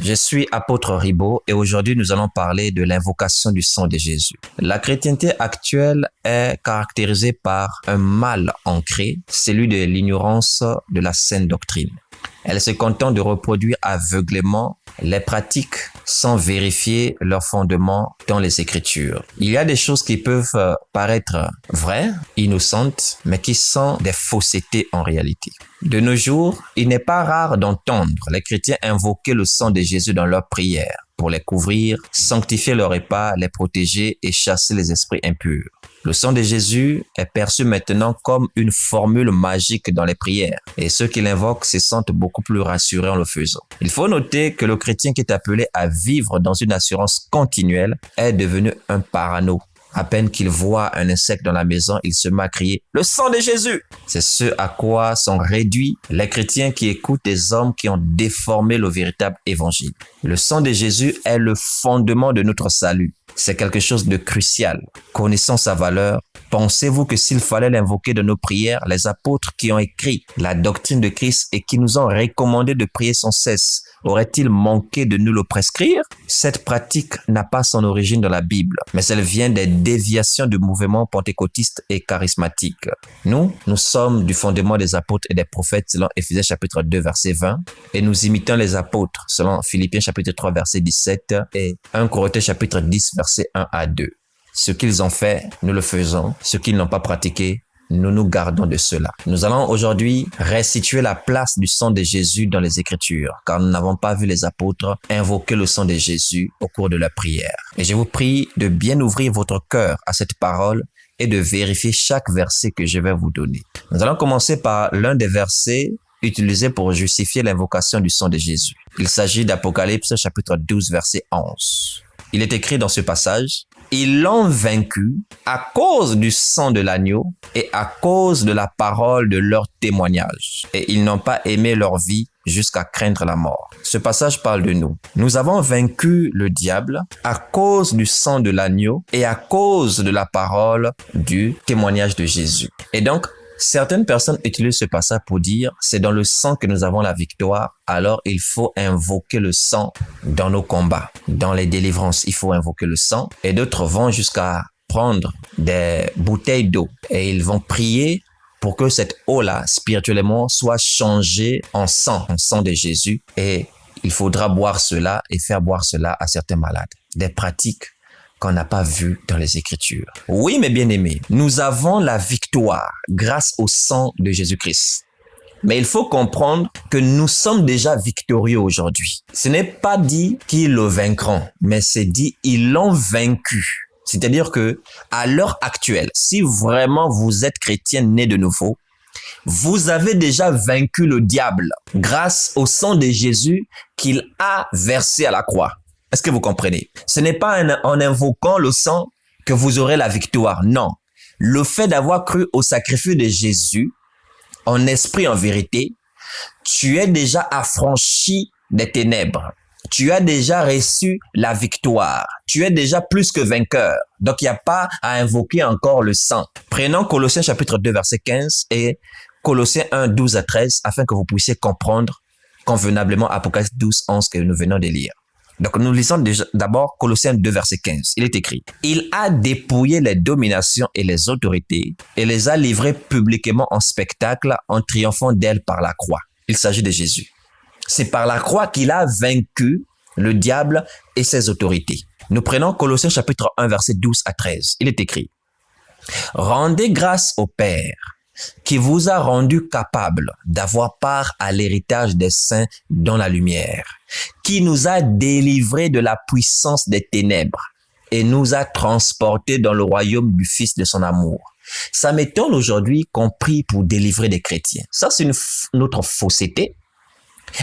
Je suis apôtre Ribaud et aujourd'hui nous allons parler de l'invocation du sang de Jésus. La chrétienté actuelle est caractérisée par un mal ancré, celui de l'ignorance de la saine doctrine. Elle se contente de reproduire aveuglément les pratiques sans vérifier leurs fondements dans les Écritures. Il y a des choses qui peuvent paraître vraies, innocentes, mais qui sont des faussetés en réalité. De nos jours, il n'est pas rare d'entendre les chrétiens invoquer le sang de Jésus dans leurs prières pour les couvrir, sanctifier leur repas, les protéger et chasser les esprits impurs. Le sang de Jésus est perçu maintenant comme une formule magique dans les prières et ceux qui l'invoquent se sentent beaucoup plus rassurés en le faisant. Il faut noter que le chrétien qui est appelé à vivre dans une assurance continuelle est devenu un parano. À peine qu'il voit un insecte dans la maison, il se met à crier « Le sang de Jésus !» C'est ce à quoi sont réduits les chrétiens qui écoutent des hommes qui ont déformé le véritable évangile. Le sang de Jésus est le fondement de notre salut. C'est quelque chose de crucial. Connaissant sa valeur, pensez-vous que s'il fallait l'invoquer dans nos prières, les apôtres qui ont écrit la doctrine de Christ et qui nous ont recommandé de prier sans cesse, auraient-ils manqué de nous le prescrire? Cette pratique n'a pas son origine dans la Bible, mais elle vient des déviations du mouvement pentecôtiste et charismatique. Nous sommes du fondement des apôtres et des prophètes selon Éphésiens chapitre 2 verset 20 et nous imitons les apôtres selon Philippiens chapitre 3 verset 17 et 1 Corinthiens chapitre 10 verset 1 à 2. Ce qu'ils ont fait, nous le faisons. Ce qu'ils n'ont pas pratiqué, nous nous gardons de cela. Nous allons aujourd'hui restituer la place du sang de Jésus dans les Écritures, car nous n'avons pas vu les apôtres invoquer le sang de Jésus au cours de la prière. Et je vous prie de bien ouvrir votre cœur à cette parole et de vérifier chaque verset que je vais vous donner. Nous allons commencer par l'un des versets utilisés pour justifier l'invocation du sang de Jésus. Il s'agit d'Apocalypse chapitre 12 verset 11. Il est écrit dans ce passage « Ils l'ont vaincu à cause du sang de l'agneau et à cause de la parole de leur témoignage. Et ils n'ont pas aimé leur vie jusqu'à craindre la mort. » Ce passage parle de nous. Nous avons vaincu le diable à cause du sang de l'agneau et à cause de la parole du témoignage de Jésus. Et donc, certaines personnes utilisent ce passage pour dire « c'est dans le sang que nous avons la victoire, alors il faut invoquer le sang dans nos combats, dans les délivrances, il faut invoquer le sang. » Et d'autres vont jusqu'à prendre des bouteilles d'eau et ils vont prier pour que cette eau-là, spirituellement, soit changée en sang de Jésus. Et il faudra boire cela et faire boire cela à certains malades. Des pratiques qu'on n'a pas vu dans les Écritures. Oui, mes bien-aimés, nous avons la victoire grâce au sang de Jésus-Christ. Mais il faut comprendre que nous sommes déjà victorieux aujourd'hui. Ce n'est pas dit qu'ils le vaincront, mais c'est dit ils l'ont vaincu. C'est-à-dire que à l'heure actuelle, si vraiment vous êtes chrétien né de nouveau, vous avez déjà vaincu le diable grâce au sang de Jésus qu'il a versé à la croix. Est-ce que vous comprenez? Ce n'est pas en invoquant le sang que vous aurez la victoire. Non. Le fait d'avoir cru au sacrifice de Jésus, en esprit, en vérité, tu es déjà affranchi des ténèbres. Tu as déjà reçu la victoire. Tu es déjà plus que vainqueur. Donc, il n'y a pas à invoquer encore le sang. Prenons Colossiens chapitre 2, verset 15 et Colossiens 1, 12 à 13 afin que vous puissiez comprendre convenablement Apocalypse 12, 11 que nous venons de lire. Donc, nous lisons d'abord Colossiens 2, verset 15. Il est écrit « Il a dépouillé les dominations et les autorités et les a livrées publiquement en spectacle en triomphant d'elles par la croix. » Il s'agit de Jésus. C'est par la croix qu'il a vaincu le diable et ses autorités. Nous prenons Colossiens chapitre 1, verset 12 à 13. Il est écrit « Rendez grâce au Père qui vous a rendu capable d'avoir part à l'héritage des saints dans la lumière, qui nous a délivrés de la puissance des ténèbres et nous a transportés dans le royaume du Fils de son amour. » Ça m'étonne aujourd'hui qu'on prie pour délivrer des chrétiens. Ça, c'est une autre fausseté.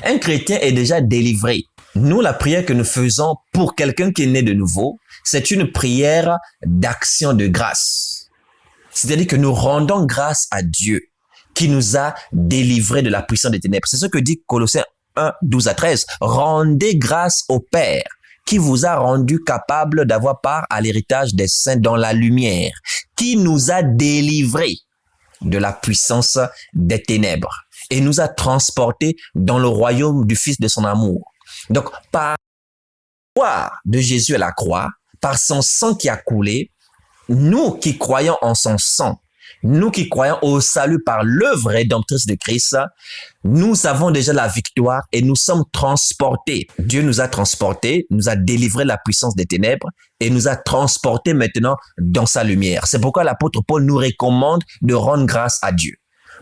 Un chrétien est déjà délivré. Nous, la prière que nous faisons pour quelqu'un qui est né de nouveau, c'est une prière d'action de grâce. C'est-à-dire que nous rendons grâce à Dieu qui nous a délivrés de la puissance des ténèbres. C'est ce que dit Colossiens 1, 12 à 13. Rendez grâce au Père qui vous a rendu capable d'avoir part à l'héritage des saints dans la lumière, qui nous a délivrés de la puissance des ténèbres et nous a transportés dans le royaume du Fils de son amour. Donc, par la gloire de Jésus à la croix, par son sang qui a coulé, nous qui croyons en son sang, nous qui croyons au salut par l'œuvre rédemptrice de Christ, nous avons déjà la victoire et nous sommes transportés. Dieu nous a transportés, nous a délivré la puissance des ténèbres et nous a transportés maintenant dans sa lumière. C'est pourquoi l'apôtre Paul nous recommande de rendre grâce à Dieu.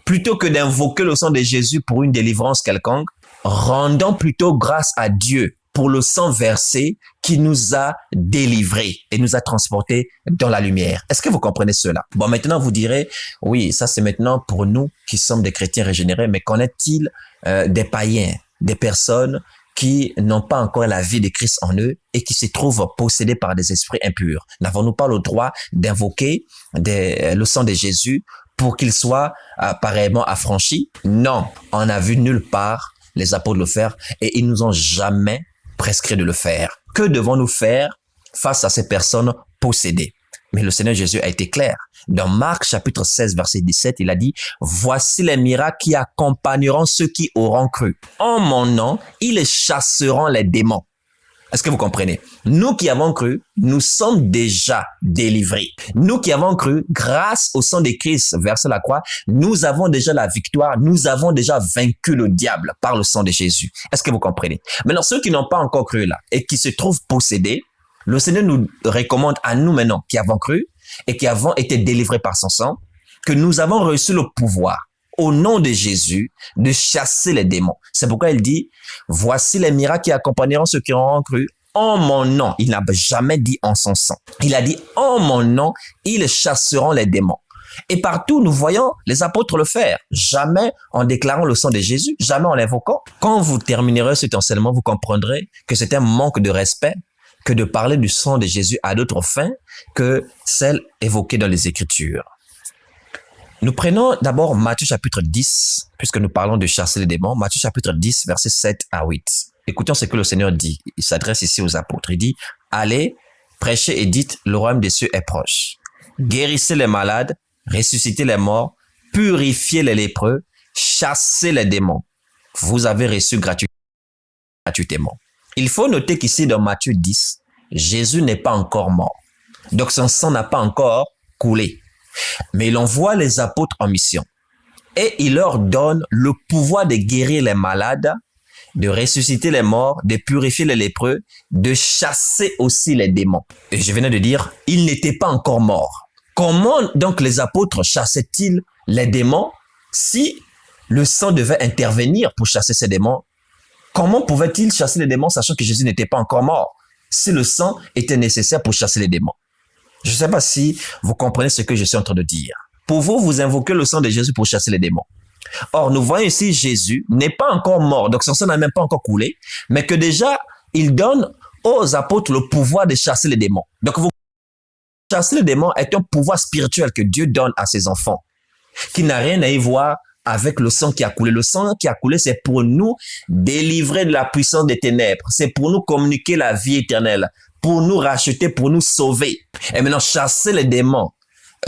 Plutôt que d'invoquer le sang de Jésus pour une délivrance quelconque, rendons plutôt grâce à Dieu pour le sang versé qui nous a délivrés et nous a transportés dans la lumière. Est-ce que vous comprenez cela? Bon, maintenant vous direz, oui, ça c'est maintenant pour nous qui sommes des chrétiens régénérés, mais qu'en est-il des païens, des personnes qui n'ont pas encore la vie de Christ en eux et qui se trouvent possédés par des esprits impurs? N'avons-nous pas le droit d'invoquer le sang de Jésus pour qu'il soit pareillement affranchi? Non, on n'a vu nulle part les apôtres le faire et ils nous ont jamais prescrit de le faire. Que devons-nous faire face à ces personnes possédées? Mais le Seigneur Jésus a été clair. Dans Marc chapitre 16 verset 17, il a dit « Voici les miracles qui accompagneront ceux qui auront cru. En mon nom, ils chasseront les démons. » Est-ce que vous comprenez? Nous qui avons cru, nous sommes déjà délivrés. Nous qui avons cru, grâce au sang de Christ versé à la croix, nous avons déjà la victoire, nous avons déjà vaincu le diable par le sang de Jésus. Est-ce que vous comprenez? Maintenant, ceux qui n'ont pas encore cru là et qui se trouvent possédés, le Seigneur nous recommande à nous maintenant qui avons cru et qui avons été délivrés par son sang, que nous avons reçu le pouvoir au nom de Jésus, de chasser les démons. C'est pourquoi il dit, voici les miracles qui accompagneront ceux qui auront cru en mon nom. Il n'a jamais dit en son sang. Il a dit en mon nom, ils chasseront les démons. Et partout, nous voyons les apôtres le faire. Jamais en déclarant le sang de Jésus, jamais en l'invoquant. Quand vous terminerez cet enseignement, vous comprendrez que c'est un manque de respect que de parler du sang de Jésus à d'autres fins que celles évoquées dans les Écritures. Nous prenons d'abord Matthieu chapitre 10, puisque nous parlons de chasser les démons. Matthieu chapitre 10, versets 7 à 8. Écoutons ce que le Seigneur dit. Il s'adresse ici aux apôtres. Il dit, « Allez, prêchez et dites, le royaume des cieux est proche. Guérissez les malades, ressuscitez les morts, purifiez les lépreux, chassez les démons. Vous avez reçu gratuitement. » Il faut noter qu'ici dans Matthieu 10, Jésus n'est pas encore mort. Donc son sang n'a pas encore coulé. Mais il envoie les apôtres en mission et il leur donne le pouvoir de guérir les malades, de ressusciter les morts, de purifier les lépreux, de chasser aussi les démons. Et je venais de dire, il n'était pas encore mort. Comment donc les apôtres chassaient-ils les démons si le sang devait intervenir pour chasser ces démons? Comment pouvaient-ils chasser les démons sachant que Jésus n'était pas encore mort si le sang était nécessaire pour chasser les démons? Je ne sais pas si vous comprenez ce que je suis en train de dire. Pour vous, vous invoquez le sang de Jésus pour chasser les démons. Or, nous voyons ici Jésus n'est pas encore mort, donc son sang n'a même pas encore coulé, mais que déjà, il donne aux apôtres le pouvoir de chasser les démons. Donc, chasser les démons est un pouvoir spirituel que Dieu donne à ses enfants, qui n'a rien à y voir avec le sang qui a coulé. Le sang qui a coulé, c'est pour nous délivrer de la puissance des ténèbres. C'est pour nous communiquer la vie éternelle, pour nous racheter, pour nous sauver. Et maintenant, chasser les démons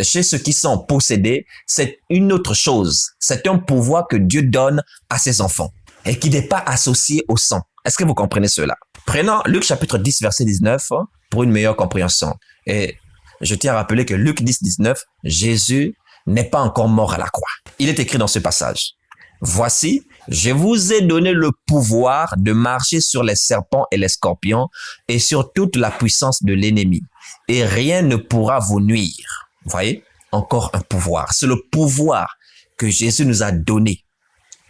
chez ceux qui sont possédés, c'est une autre chose. C'est un pouvoir que Dieu donne à ses enfants et qui n'est pas associé au sang. Est-ce que vous comprenez cela? Prenons Luc chapitre 10, verset 19 pour une meilleure compréhension. Et je tiens à rappeler que Luc 10, 19, Jésus n'est pas encore mort à la croix. Il est écrit dans ce passage. Voici, je vous ai donné le pouvoir de marcher sur les serpents et les scorpions et sur toute la puissance de l'ennemi. Et rien ne pourra vous nuire. Vous voyez? Encore un pouvoir. C'est le pouvoir que Jésus nous a donné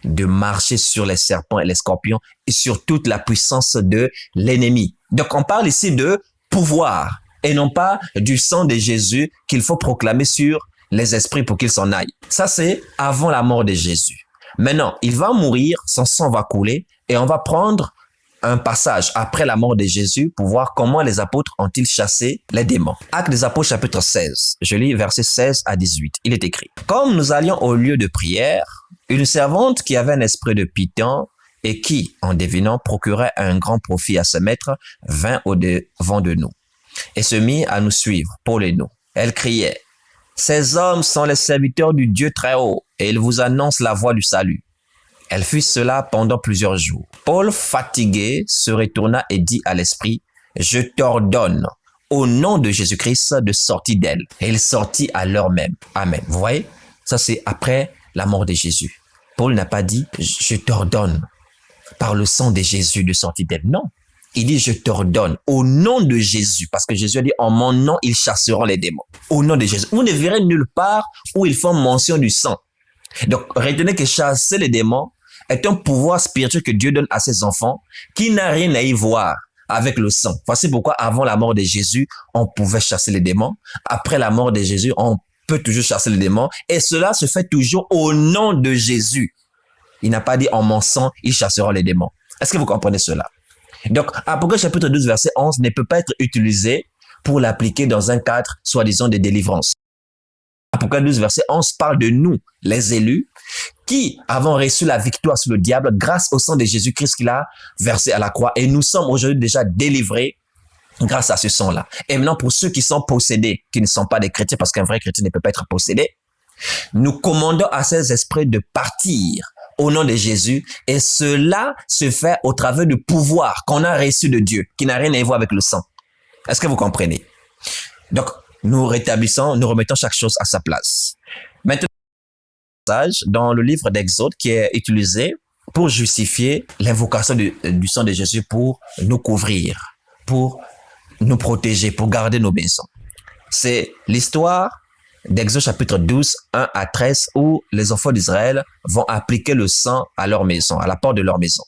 de marcher sur les serpents et les scorpions et sur toute la puissance de l'ennemi. Donc, on parle ici de pouvoir et non pas du sang de Jésus qu'il faut proclamer sur les esprits pour qu'ils s'en aillent. Ça, c'est avant la mort de Jésus. Maintenant, il va mourir, son sang va couler et on va prendre un passage après la mort de Jésus pour voir comment les apôtres ont-ils chassé les démons. Actes des apôtres chapitre 16, je lis versets 16 à 18. Il est écrit. Comme nous allions au lieu de prière, une servante qui avait un esprit de Python et qui, en devinant, procurait un grand profit à ce maître, vint au-devant de nous et se mit à nous suivre, Paul et nous. Elle criait, « Ces hommes sont les serviteurs du Dieu très haut et ils vous annoncent la voie du salut. » Elle fit cela pendant plusieurs jours. Paul, fatigué, se retourna et dit à l'esprit, « Je t'ordonne, au nom de Jésus-Christ, de sortir d'elle. » Et il sortit à l'heure même. Amen. Vous voyez, ça c'est après la mort de Jésus. Paul n'a pas dit, « Je t'ordonne, par le sang de Jésus, de sortir d'elle. » Non. Il dit, « Je t'ordonne, au nom de Jésus. » Parce que Jésus a dit, « En mon nom, ils chasseront les démons. » Au nom de Jésus. Vous ne verrez nulle part où ils font mention du sang. Donc, retenez que chasser les démons est un pouvoir spirituel que Dieu donne à ses enfants qui n'a rien à y voir avec le sang. Voici pourquoi avant la mort de Jésus, on pouvait chasser les démons. Après la mort de Jésus, on peut toujours chasser les démons. Et cela se fait toujours au nom de Jésus. Il n'a pas dit en mon sang, ils chasseront les démons. Est-ce que vous comprenez cela? Donc, Apocalypse chapitre 12, verset 11 ne peut pas être utilisé pour l'appliquer dans un cadre, soi-disant, de délivrance. Apocalypse 12, verset 11 parle de nous, les élus, qui avons reçu la victoire sur le diable grâce au sang de Jésus-Christ qu'il a versé à la croix. Et nous sommes aujourd'hui déjà délivrés grâce à ce sang-là. Et maintenant, pour ceux qui sont possédés, qui ne sont pas des chrétiens, parce qu'un vrai chrétien ne peut pas être possédé, nous commandons à ces esprits de partir au nom de Jésus. Et cela se fait au travers du pouvoir qu'on a reçu de Dieu, qui n'a rien à voir avec le sang. Est-ce que vous comprenez? Donc, nous rétablissons, nous remettons chaque chose à sa place. Maintenant, dans le livre d'Exode qui est utilisé pour justifier l'invocation du sang de Jésus pour nous couvrir, pour nous protéger, pour garder nos maisons. C'est l'histoire d'Exode chapitre 12, 1 à 13, où les enfants d'Israël vont appliquer le sang à leur maison, à la porte de leur maison.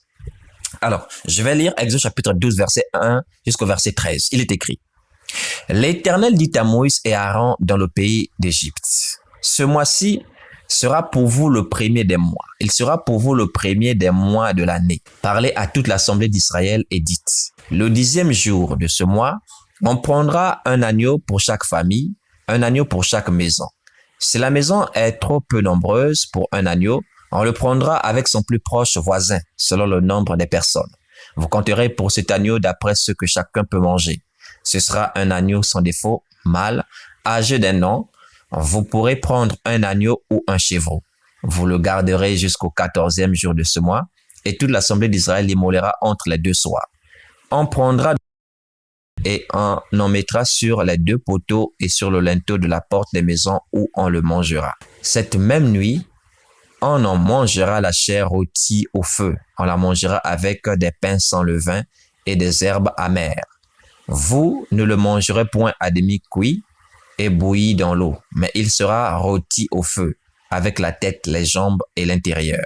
Alors, je vais lire Exode chapitre 12, verset 1 jusqu'au verset 13. Il est écrit, « L'Éternel dit à Moïse et à Aaron dans le pays d'Égypte, « Ce mois-ci sera pour vous le premier des mois. Il sera pour vous le premier des mois de l'année. Parlez à toute l'assemblée d'Israël et dites, le 10e jour de ce mois, on prendra un agneau pour chaque famille, un agneau pour chaque maison. Si la maison est trop peu nombreuse pour un agneau, on le prendra avec son plus proche voisin, selon le nombre des personnes. Vous compterez pour cet agneau d'après ce que chacun peut manger. Ce sera un agneau sans défaut, mâle, âgé d'un an. Vous pourrez prendre un agneau ou un chèvreau. Vous le garderez jusqu'au 14e jour de ce mois, et toute l'assemblée d'Israël l'immolera entre les deux soirs. On prendra et on en mettra sur les deux poteaux et sur le linteau de la porte des maisons où on le mangera. Cette même nuit, on en mangera la chair rôtie au feu. On la mangera avec des pains sans levain et des herbes amères. Vous ne le mangerez point à demi cuit et bouilli dans l'eau, mais il sera rôti au feu, avec la tête, les jambes et l'intérieur.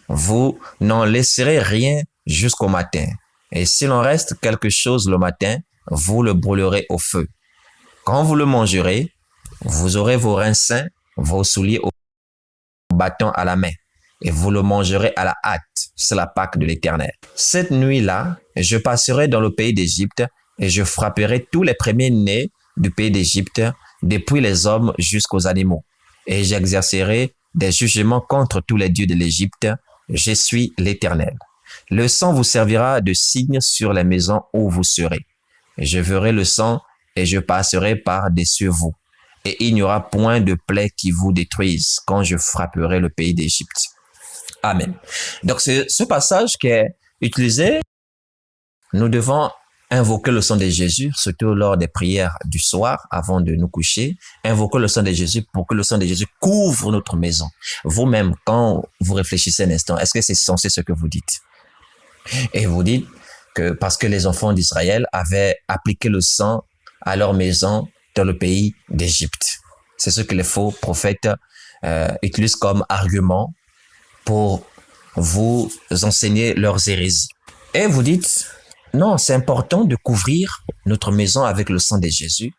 Vous n'en laisserez rien jusqu'au matin, et s'il en reste quelque chose le matin, vous le brûlerez au feu. Quand vous le mangerez, vous aurez vos reins sains, vos souliers au bâton à la main, et vous le mangerez à la hâte. C'est la Pâque de l'Éternel. Cette nuit-là, je passerai dans le pays d'Égypte, et je frapperai tous les premiers-nés du pays d'Égypte, depuis les hommes jusqu'aux animaux. Et j'exercerai des jugements contre tous les dieux de l'Égypte. Je suis l'Éternel. Le sang vous servira de signe sur les maisons où vous serez. Je verrai le sang et je passerai par-dessus vous. Et il n'y aura point de plaie qui vous détruise quand je frapperai le pays d'Égypte. Amen. Donc, c'est ce passage qui est utilisé. Nous devons invoquer le sang de Jésus, surtout lors des prières du soir, avant de nous coucher. Invoquer le sang de Jésus pour que le sang de Jésus couvre notre maison. Vous-même, quand vous réfléchissez un instant, est-ce que c'est censé ce que vous dites? Et vous dites que parce que les enfants d'Israël avaient appliqué le sang à leur maison dans le pays d'Égypte. C'est ce que les faux prophètes utilisent comme argument pour vous enseigner leurs hérésies. Et vous dites, non, c'est important de couvrir notre maison avec le sang de Jésus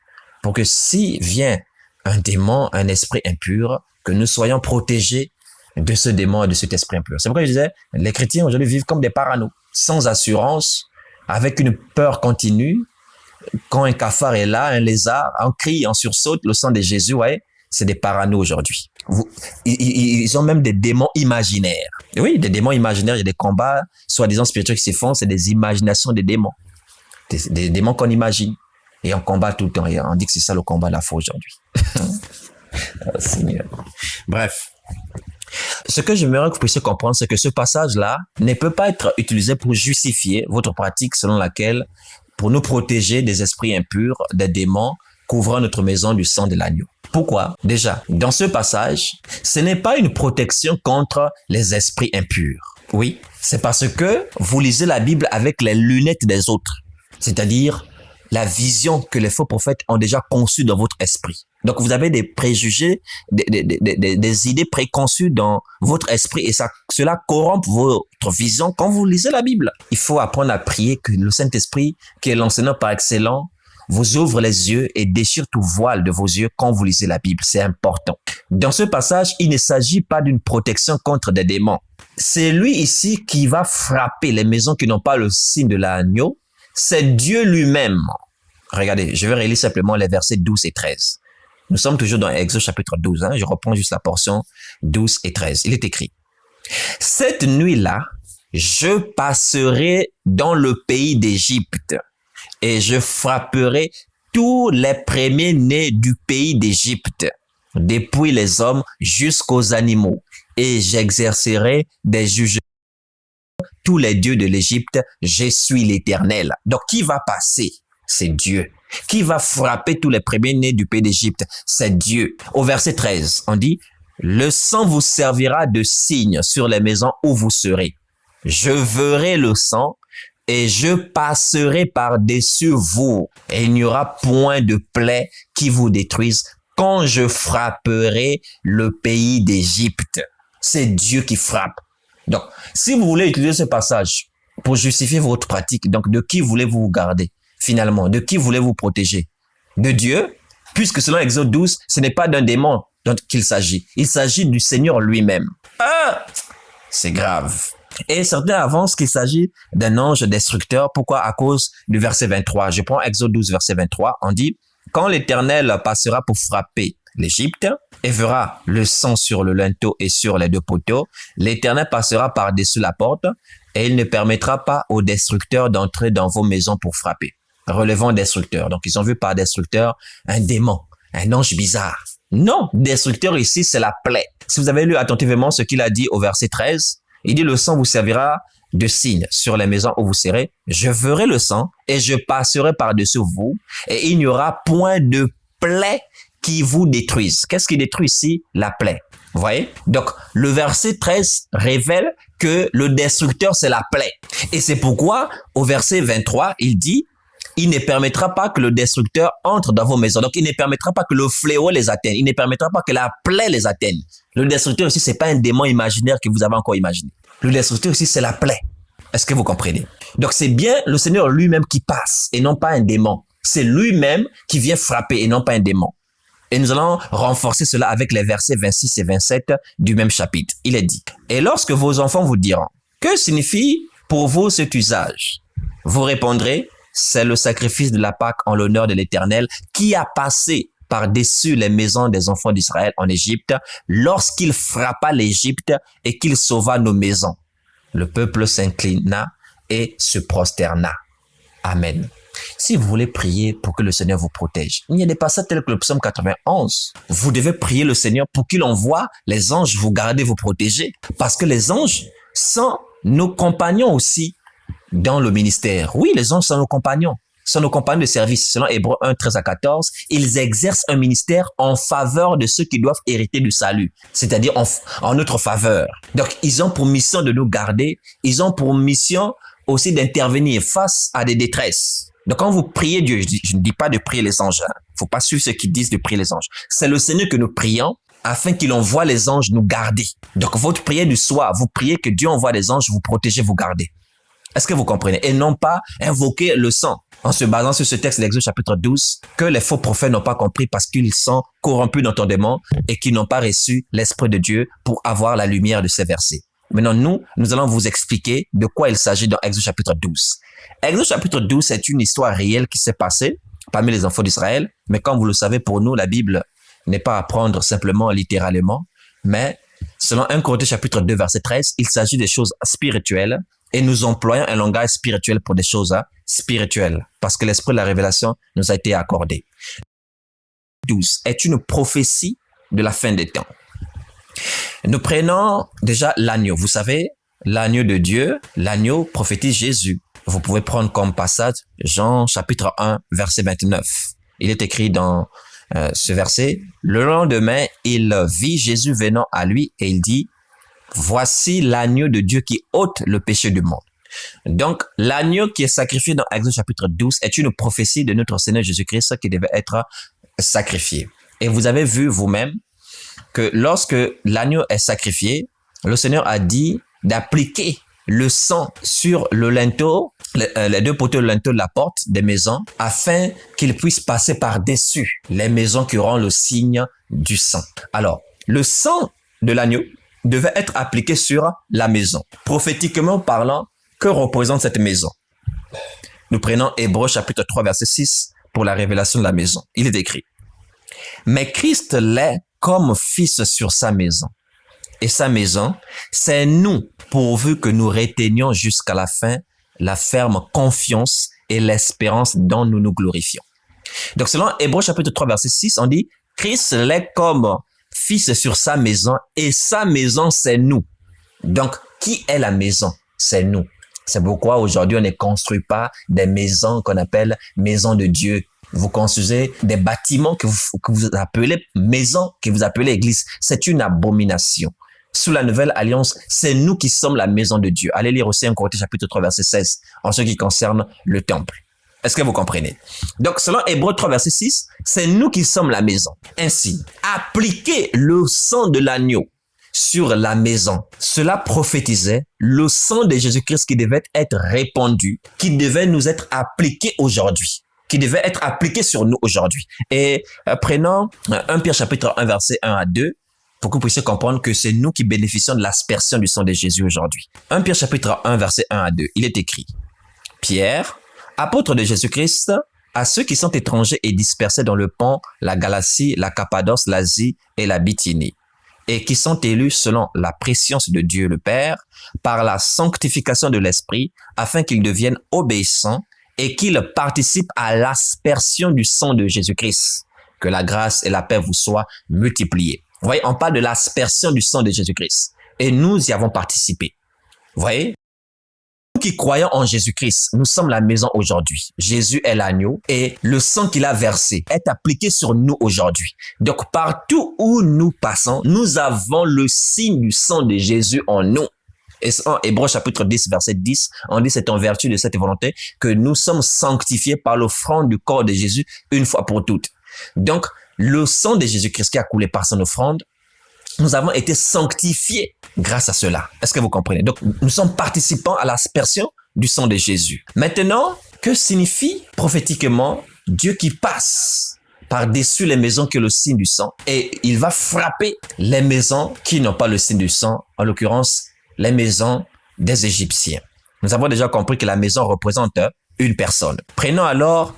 pour que si vient un démon, un esprit impur, que nous soyons protégés de ce démon et de cet esprit impur. C'est pourquoi je disais, les chrétiens aujourd'hui vivent comme des parano, sans assurance, avec une peur continue. Quand un cafard est là, un lézard, on crie, on sursaute, le sang de Jésus, ouais, c'est des paranos aujourd'hui. Ils ont même des démons imaginaires. Et oui, des démons imaginaires, il y a des combats, soi-disant spirituels qui se font, c'est des imaginations des démons. Des démons qu'on imagine. Et on combat tout le temps. Et on dit que c'est ça le combat de la foi aujourd'hui. Oh, Seigneur. Bref. Ce que j'aimerais que vous puissiez comprendre, c'est que ce passage-là ne peut pas être utilisé pour justifier votre pratique selon laquelle, pour nous protéger des esprits impurs, des démons, couvrant notre maison du sang de l'agneau. Pourquoi? Déjà, dans ce passage, ce n'est pas une protection contre les esprits impurs. Oui, c'est parce que vous lisez la Bible avec les lunettes des autres, c'est-à-dire la vision que les faux prophètes ont déjà conçue dans votre esprit. Donc, vous avez des préjugés, des idées préconçues dans votre esprit et cela corrompt votre vision quand vous lisez la Bible. Il faut apprendre à prier que le Saint-Esprit, qui est l'enseignant par excellence, vous ouvre les yeux et déchire tout voile de vos yeux quand vous lisez la Bible. C'est important. Dans ce passage, il ne s'agit pas d'une protection contre des démons. C'est lui ici qui va frapper les maisons qui n'ont pas le signe de l'agneau. C'est Dieu lui-même. Regardez, je vais relire simplement les versets 12 et 13. Nous sommes toujours dans Exode chapitre 12. Je reprends juste la portion 12 et 13. Il est écrit: « Cette nuit-là, je passerai dans le pays d'Égypte et je frapperai tous les premiers-nés du pays d'Égypte, depuis les hommes jusqu'aux animaux, et j'exercerai des jugements tous les dieux de l'Égypte. Je suis l'Éternel. » Donc, qui va passer? C'est Dieu. Qui va frapper tous les premiers-nés du pays d'Égypte? C'est Dieu. Au verset 13, on dit: « Le sang vous servira de signe sur les maisons où vous serez. Je verrai le sang et je passerai par-dessus vous, et il n'y aura point de plaie qui vous détruise quand je frapperai le pays d'Égypte. » C'est Dieu qui frappe. Donc, si vous voulez utiliser ce passage pour justifier votre pratique, donc de qui voulez-vous vous garder? Finalement, de qui voulez-vous protéger? De Dieu, puisque selon Exode 12, ce n'est pas d'un démon dont il s'agit. Il s'agit du Seigneur lui-même. C'est grave. Et certains avancent qu'il s'agit d'un ange destructeur. Pourquoi? À cause du verset 23. Je prends Exode 12, verset 23. On dit: « Quand l'Éternel passera pour frapper l'Égypte et verra le sang sur le linteau et sur les deux poteaux, l'Éternel passera par-dessus la porte et il ne permettra pas aux destructeurs d'entrer dans vos maisons pour frapper. » Relevant destructeur. Donc, ils ont vu par destructeur un démon, un ange bizarre. Non, destructeur ici, c'est la plaie. Si vous avez lu attentivement ce qu'il a dit au verset 13, il dit: « Le sang vous servira de signe sur les maisons où vous serez. Je verrai le sang et je passerai par-dessus vous et il n'y aura point de plaie qui vous détruise. » Qu'est-ce qui détruit ici? La plaie. Vous voyez? Donc, le verset 13 révèle que le destructeur, c'est la plaie. Et c'est pourquoi, au verset 23, il dit: « Il ne permettra pas que le destructeur entre dans vos maisons. » Donc, il ne permettra pas que le fléau les atteigne. Il ne permettra pas que la plaie les atteigne. Le destructeur aussi, c'est pas un démon imaginaire que vous avez encore imaginé. Le destructeur aussi, c'est la plaie. Est-ce que vous comprenez? Donc, c'est bien le Seigneur lui-même qui passe et non pas un démon. C'est lui-même qui vient frapper et non pas un démon. Et nous allons renforcer cela avec les versets 26 et 27 du même chapitre. Il est dit: « Et lorsque vos enfants vous diront: que signifie pour vous cet usage? Vous répondrez: c'est le sacrifice de la Pâque en l'honneur de l'Éternel qui a passé par-dessus les maisons des enfants d'Israël en Égypte lorsqu'il frappa l'Égypte et qu'il sauva nos maisons. » Le peuple s'inclina et se prosterna. Amen. Si vous voulez prier pour que le Seigneur vous protège, il y a des passages tels que le psaume 91. Vous devez prier le Seigneur pour qu'il envoie les anges vous garder, vous protéger. Parce que les anges sont nos compagnons aussi dans le ministère. Oui, les anges sont nos compagnons de service. Selon Hébreux 1, 13 à 14, ils exercent un ministère en faveur de ceux qui doivent hériter du salut, c'est-à-dire en notre faveur. Donc, ils ont pour mission de nous garder. Ils ont pour mission aussi d'intervenir face à des détresses. Donc, quand vous priez Dieu, je ne dis pas de prier les anges. Faut pas suivre ceux qui disent de prier les anges. C'est le Seigneur que nous prions afin qu'il envoie les anges nous garder. Donc, votre prière du soir, vous priez que Dieu envoie les anges vous protéger, vous garder. Est-ce que vous comprenez? Et non pas invoquer le sang en se basant sur ce texte d'Exode chapitre 12 que les faux prophètes n'ont pas compris parce qu'ils sont corrompus d'entendement et qu'ils n'ont pas reçu l'Esprit de Dieu pour avoir la lumière de ces versets. Maintenant, nous allons vous expliquer de quoi il s'agit dans Exode chapitre 12. Exode chapitre 12, c'est une histoire réelle qui s'est passée parmi les enfants d'Israël. Mais comme vous le savez, pour nous, la Bible n'est pas à prendre simplement littéralement, mais selon 1 Corinthiens chapitre 2, verset 13, il s'agit des choses spirituelles et nous employons un langage spirituel pour des choses spirituelles parce que l'esprit de la révélation nous a été accordé. 12 est une prophétie de la fin des temps. Nous prenons déjà l'agneau. Vous savez, l'agneau de Dieu, l'agneau prophétise Jésus. Vous pouvez prendre comme passage Jean chapitre 1, verset 29. Il est écrit dans ce verset, « Le lendemain, il vit Jésus venant à lui et il dit, « Voici l'agneau de Dieu qui ôte le péché du monde. » Donc, l'agneau qui est sacrifié dans Exode chapitre 12 est une prophétie de notre Seigneur Jésus-Christ qui devait être sacrifié. Et vous avez vu vous-même que lorsque l'agneau est sacrifié, le Seigneur a dit d'appliquer le sang sur le linteau, les deux poteaux de linteau de la porte des maisons, afin qu'il puisse passer par-dessus les maisons qui auront le signe du sang. Alors, le sang de l'agneau devait être appliqué sur la maison. Prophétiquement parlant, que représente cette maison? Nous prenons Hébreux chapitre 3, verset 6 pour la révélation de la maison. Il est écrit, « Mais Christ l'est comme fils sur sa maison. Et sa maison, c'est nous, pourvu que nous retenions jusqu'à la fin la ferme confiance et l'espérance dont nous nous glorifions. » Donc, selon Hébreux chapitre 3, verset 6, on dit, « Christ l'est comme fils sur sa maison et sa maison, c'est nous. » Donc, qui est la maison? C'est nous. C'est pourquoi aujourd'hui, on ne construit pas des maisons qu'on appelle maisons de Dieu. Vous construisez des bâtiments que vous appelez maisons, que vous appelez église. C'est une abomination. Sous la nouvelle alliance, c'est nous qui sommes la maison de Dieu. Allez lire aussi 1 Corinthiens chapitre 3, verset 16, en ce qui concerne le temple. Est-ce que vous comprenez? Donc, selon Hébreux 3, verset 6, c'est nous qui sommes la maison. Ainsi, appliquez le sang de l'agneau sur la maison. Cela prophétisait le sang de Jésus-Christ qui devait être répandu, qui devait nous être appliqué aujourd'hui, qui devait être appliqué sur nous aujourd'hui. Et prenons 1 Pierre chapitre 1, verset 1 à 2, pour que vous puissiez comprendre que c'est nous qui bénéficions de l'aspersion du sang de Jésus aujourd'hui. 1 Pierre chapitre 1, verset 1 à 2, il est écrit, « Pierre, apôtre de Jésus-Christ, à ceux qui sont étrangers et dispersés dans le Pont, la Galatie, la Cappadoce, l'Asie et la Bithynie, et qui sont élus selon la préscience de Dieu le Père, par la sanctification de l'Esprit, afin qu'ils deviennent obéissants et qu'ils participent à l'aspersion du sang de Jésus-Christ. Que la grâce et la paix vous soient multipliées. » Vous voyez, on parle de l'aspersion du sang de Jésus-Christ. Et nous y avons participé. Vous voyez? Nous qui croyons en Jésus-Christ, nous sommes la maison aujourd'hui. Jésus est l'agneau et le sang qu'il a versé est appliqué sur nous aujourd'hui. Donc, partout où nous passons, nous avons le signe du sang de Jésus en nous. Et en Hébreux chapitre 10, verset 10, on dit c'est en vertu de cette volonté que nous sommes sanctifiés par l'offrande du corps de Jésus une fois pour toutes. Donc, le sang de Jésus-Christ qui a coulé par son offrande, nous avons été sanctifiés grâce à cela. Est-ce que vous comprenez? Donc, nous sommes participants à l'aspersion du sang de Jésus. Maintenant, que signifie prophétiquement Dieu qui passe par-dessus les maisons qui ont le signe du sang et il va frapper les maisons qui n'ont pas le signe du sang, en l'occurrence les maisons des Égyptiens. Nous avons déjà compris que la maison représente une personne. Prenons alors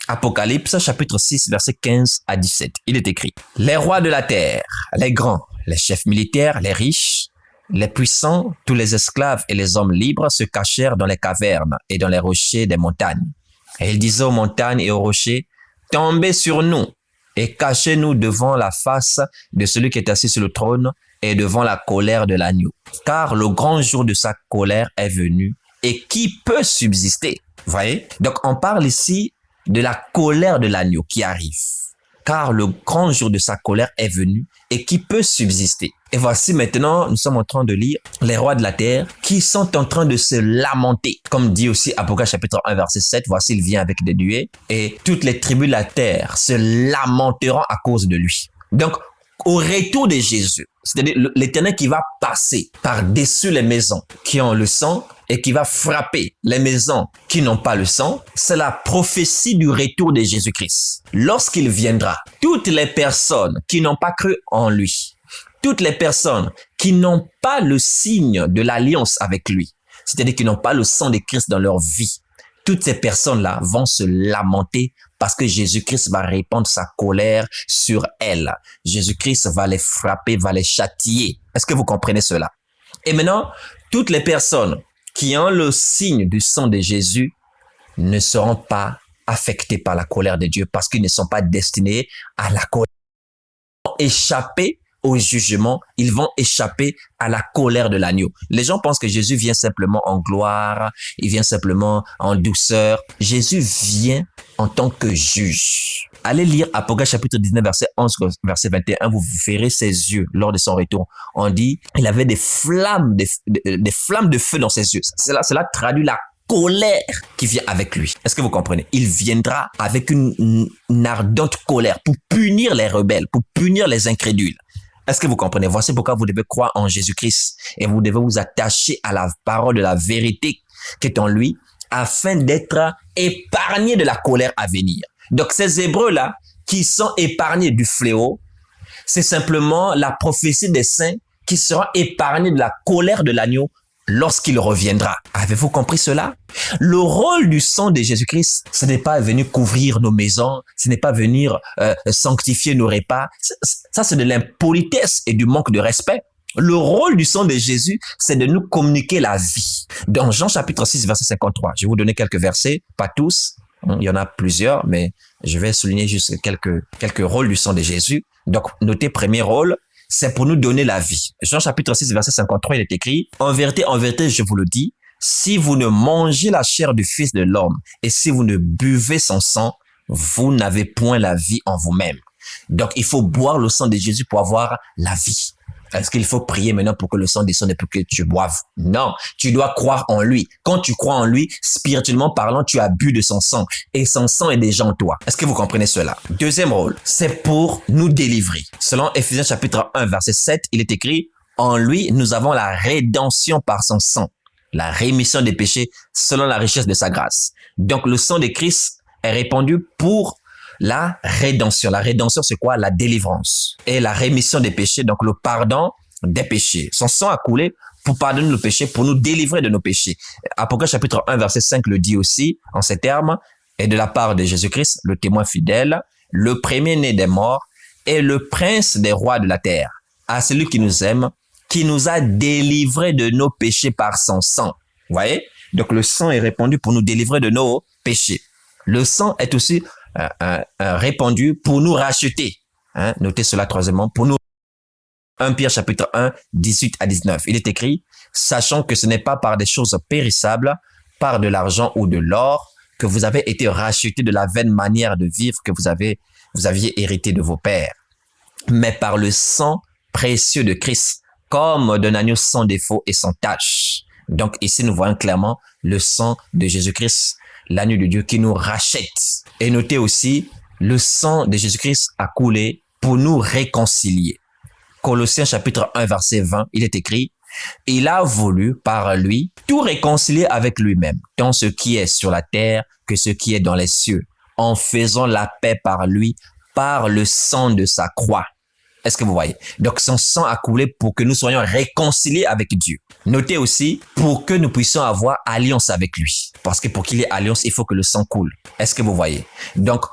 Apocalypse chapitre 6 verset 15 à 17. Il est écrit, « Les rois de la terre, les grands, les chefs militaires, les riches, les puissants, tous les esclaves et les hommes libres se cachèrent dans les cavernes et dans les rochers des montagnes. Et ils disaient aux montagnes et aux rochers, « Tombez sur nous et cachez-nous devant la face de celui qui est assis sur le trône et devant la colère de l'agneau. Car le grand jour de sa colère est venu et qui peut subsister? » Vous voyez? Donc, on parle ici de la colère de l'agneau qui arrive. Car le grand jour de sa colère est venu et qui peut subsister. Et voici maintenant, nous sommes en train de lire les rois de la terre qui sont en train de se lamenter. Comme dit aussi Apocalypse chapitre 1 verset 7, voici il vient avec des nuées et toutes les tribus de la terre se lamenteront à cause de lui. Donc, au retour de Jésus, c'est-à-dire l'Éternel qui va passer par-dessus les maisons qui ont le sang et qui va frapper les maisons qui n'ont pas le sang, c'est la prophétie du retour de Jésus-Christ. Lorsqu'il viendra, toutes les personnes qui n'ont pas cru en lui, toutes les personnes qui n'ont pas le signe de l'alliance avec lui, c'est-à-dire qui n'ont pas le sang de Christ dans leur vie, toutes ces personnes-là vont se lamenter parce que Jésus-Christ va répandre sa colère sur elles. Jésus-Christ va les frapper, va les châtier. Est-ce que vous comprenez cela? Et maintenant, toutes les personnes qui ont le signe du sang de Jésus ne seront pas affectées par la colère de Dieu parce qu'ils ne sont pas destinés à la colère. Échapper au jugement, ils vont échapper à la colère de l'agneau. Les gens pensent que Jésus vient simplement en gloire, il vient simplement en douceur. Jésus vient en tant que juge. Allez lire Apocalypse chapitre 19, verset 11, verset 21, vous verrez ses yeux lors de son retour. On dit, il avait des flammes de feu dans ses yeux. Cela traduit la colère qui vient avec lui. Est-ce que vous comprenez? Il viendra avec une ardente colère pour punir les rebelles, pour punir les incrédules. Est-ce que vous comprenez? Voici pourquoi vous devez croire en Jésus-Christ et vous devez vous attacher à la parole de la vérité qui est en lui afin d'être épargné de la colère à venir. Donc ces Hébreux-là qui sont épargnés du fléau, c'est simplement la prophétie des saints qui seront épargnés de la colère de l'agneau lorsqu'il reviendra. Avez-vous compris cela? Le rôle du sang de Jésus-Christ, ce n'est pas venir couvrir nos maisons, ce n'est pas venir sanctifier nos repas. Ça, c'est de l'impolitesse et du manque de respect. Le rôle du sang de Jésus, c'est de nous communiquer la vie. Dans Jean chapitre 6, verset 53, je vais vous donner quelques versets, pas tous, il y en a plusieurs, mais je vais souligner juste quelques rôles du sang de Jésus. Donc, notez premier rôle, c'est pour nous donner la vie. Jean chapitre 6, verset 53, il est écrit, en vérité, je vous le dis, si vous ne mangez la chair du Fils de l'homme et si vous ne buvez son sang, vous n'avez point la vie en vous-même. Donc, il faut boire le sang de Jésus pour avoir la vie. Est-ce qu'il faut prier maintenant pour que le sang descende et pour que tu boives? Non, tu dois croire en lui. Quand tu crois en lui, spirituellement parlant, tu as bu de son sang et son sang est déjà en toi. Est-ce que vous comprenez cela? Deuxième rôle, c'est pour nous délivrer. Selon Éphésiens chapitre 1, verset 7, il est écrit, en lui, nous avons la rédemption par son sang, la rémission des péchés selon la richesse de sa grâce. Donc, le sang de Christ est répandu pour la rédemption. La rédemption, c'est quoi? La délivrance. Et la rémission des péchés, donc le pardon des péchés. Son sang a coulé pour pardonner nos péchés, pour nous délivrer de nos péchés. Apocalypse chapitre 1, verset 5 le dit aussi en ces termes, et de la part de Jésus-Christ, le témoin fidèle, le premier-né des morts et le prince des rois de la terre, à celui qui nous aime, qui nous a délivrés de nos péchés par son sang. Vous voyez? Donc le sang est répandu pour nous délivrer de nos péchés. Le sang est aussi répandu pour nous racheter. Notez cela troisièmement, pour nous. 1 Pierre chapitre 1, 18 à 19. Il est écrit, sachant que ce n'est pas par des choses périssables, par de l'argent ou de l'or, que vous avez été rachetés de la vaine manière de vivre que vous aviez hérité de vos pères, mais par le sang précieux de Christ, comme d'un agneau sans défaut et sans tache. Donc ici, nous voyons clairement le sang de Jésus-Christ, l'agneau de Dieu qui nous rachète. Et notez aussi, le sang de Jésus-Christ a coulé pour nous réconcilier. Colossiens chapitre 1, verset 20, il est écrit, il a voulu par lui tout réconcilier avec lui-même, tant ce qui est sur la terre que ce qui est dans les cieux, en faisant la paix par lui, par le sang de sa croix. Est-ce que vous voyez? Donc, son sang a coulé pour que nous soyons réconciliés avec Dieu. Notez aussi, pour que nous puissions avoir alliance avec lui. Parce que pour qu'il y ait alliance, il faut que le sang coule. Est-ce que vous voyez? Donc,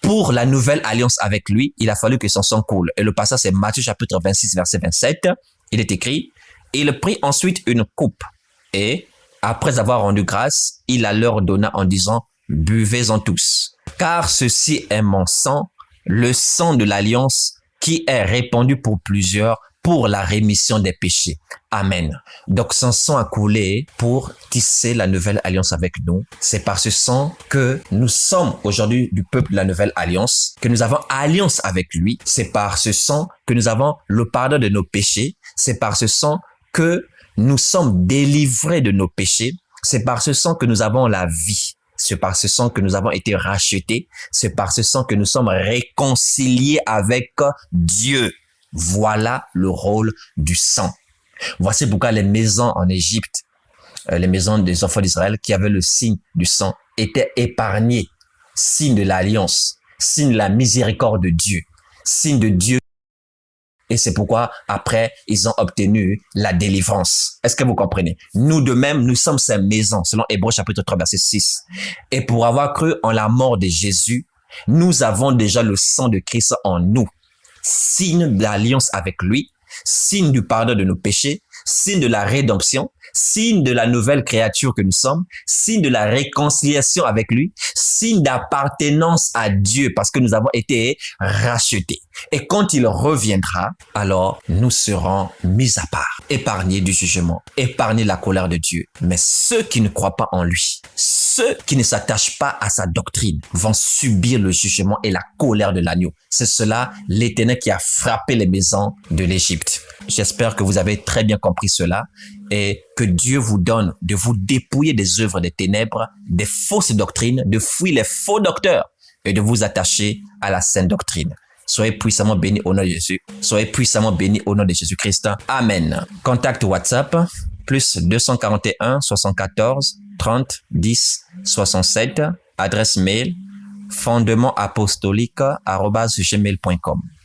pour la nouvelle alliance avec lui, il a fallu que son sang coule. Et le passage, c'est Matthieu chapitre 26, verset 27. Il est écrit, il prit ensuite une coupe et, après avoir rendu grâce, il la leur donna en disant, buvez-en tous. Car ceci est mon sang, le sang de l'alliance qui est répandu pour plusieurs pour la rémission des péchés. Amen. Donc, son sang a coulé pour tisser la nouvelle alliance avec nous. C'est par ce sang que nous sommes aujourd'hui du peuple de la nouvelle alliance, que nous avons alliance avec lui. C'est par ce sang que nous avons le pardon de nos péchés. C'est par ce sang que nous sommes délivrés de nos péchés. C'est par ce sang que nous avons la vie. C'est par ce sang que nous avons été rachetés. C'est par ce sang que nous sommes réconciliés avec Dieu. Voilà le rôle du sang. Voici pourquoi les maisons en Égypte, les maisons des enfants d'Israël qui avaient le signe du sang étaient épargnées. Signe de l'alliance, signe de la miséricorde de Dieu, signe de Dieu. Et c'est pourquoi, après, ils ont obtenu la délivrance. Est-ce que vous comprenez? Nous de même, nous sommes ces maisons, selon Hébreux chapitre 3, verset 6. Et pour avoir cru en la mort de Jésus, nous avons déjà le sang de Christ en nous. Signe d'alliance avec lui, signe du pardon de nos péchés, signe de la rédemption, signe de la nouvelle créature que nous sommes, signe de la réconciliation avec lui, signe d'appartenance à Dieu parce que nous avons été rachetés. Et quand il reviendra, alors nous serons mis à part, épargnés du jugement, épargnés de la colère de Dieu. Mais ceux qui ne croient pas en lui, ceux qui ne s'attachent pas à sa doctrine vont subir le jugement et la colère de l'agneau. C'est cela l'Éternel qui a frappé les maisons de l'Égypte. J'espère que vous avez très bien compris cela et que Dieu vous donne de vous dépouiller des œuvres des ténèbres, des fausses doctrines, de fuir les faux docteurs et de vous attacher à la sainte doctrine. Soyez puissamment bénis au nom de Jésus. Soyez puissamment bénis au nom de Jésus-Christ. Amen. Contact WhatsApp, plus 241 74 30 10 67. Adresse mail fondementapostolique@gmail.com.